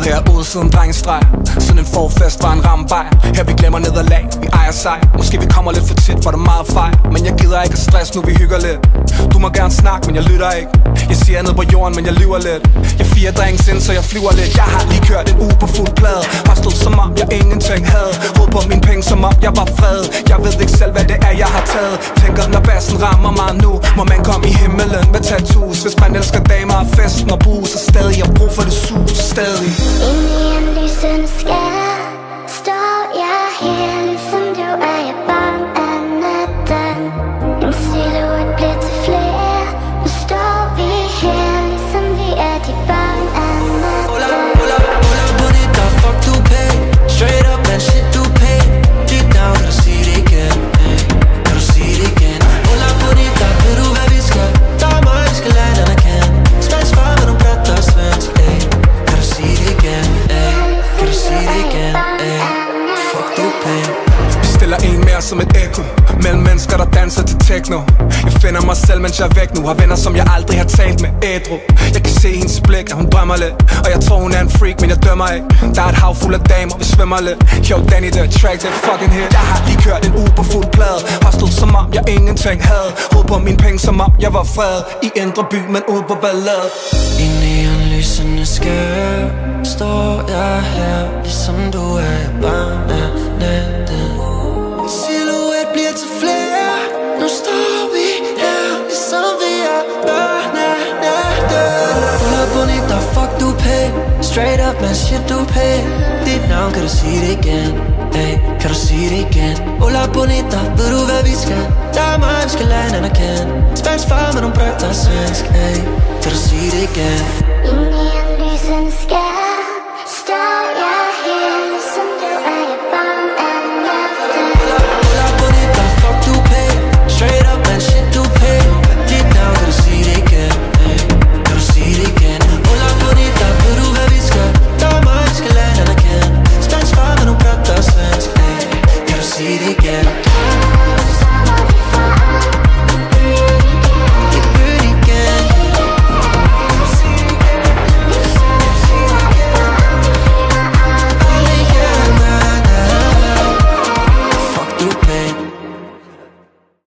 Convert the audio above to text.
været herude siden drengestreg. Siden en forfest var en rammebajer. Her vi glemmer nederlag, vi ejer sej. Måske vi kommer lidt for tit, for der er meget fejl. Men jeg gider ikke at stress, nu vi hygger lidt. Du må gerne snakke, men jeg lytter ikke. Jeg siger ned på jorden, men jeg lyver lidt. Jeg 4 drinks ind, så jeg flyver lidt. Jeg har lige kørt en uge på fuld plade. Har stået som om jeg ingenting havde. Hoved på mine penge, som om jeg var fred. Jeg ved ikke selv, hvad det er, jeg har taget. Tænker, når bassen rammer mig nu, må man komme i himmelen med tattoos. Hvis man elsker damer og festen og bus, og stadig jeg brug for det sus, stadig. Inde i en lysende skær står jeg her, ligesom du er jeg barn af natten. En silhuet bliver til flere. Nu står vi her, ligesom vi er de barn af natten. Hold up, bonita, fuck du pay. Straight up, man, shit du pay. Deep down, kan du sige det igen? Kan du sige det igen? Hold up, bonita, ved du hvad vi skal? Der er mig, vi skal lade den erkende. Spansk far med nogle blatter og svensk, kan du sige det igen? Kan du sige det igen? Fuck du pay. Vi stiller en mere som et ekko mellem mennesker, der danser til techno. Jeg finder mig selv, mens jeg er væk nu. Har venner, som jeg aldrig har talt med ædru. Jeg kan se hendes blik, at hun drømmer lidt. Og jeg tror, hun er en freak, men jeg dømmer ikke. Der er et hav fuld af damer, vi svømmer lidt. Yo, Danny, the track, det fucking hit. Jeg har lige kørt en uge på fuld plade. Har stået som om jeg ingenting havde. Hoved på mine penge, som om jeg var fred. I indre by, men ude på ballade. Inde i en lysende skær står jeg her, ligesom du er barn af natten. Silhuet bliver til flere. Nu står vi her, ligesom vi er børn af natten. Hold up, bonita, fuck du pay. Straight up, man, shit du pay. Dit navn, kan du sige det igen? Kan du sige det igen? Hold up, bonita, ved du hvad vi skal? Der er mig, vi skal lade en anerkende. Spansk far med nogle brød, der er svensk, kan du sige det igen? Inde i en lysende skær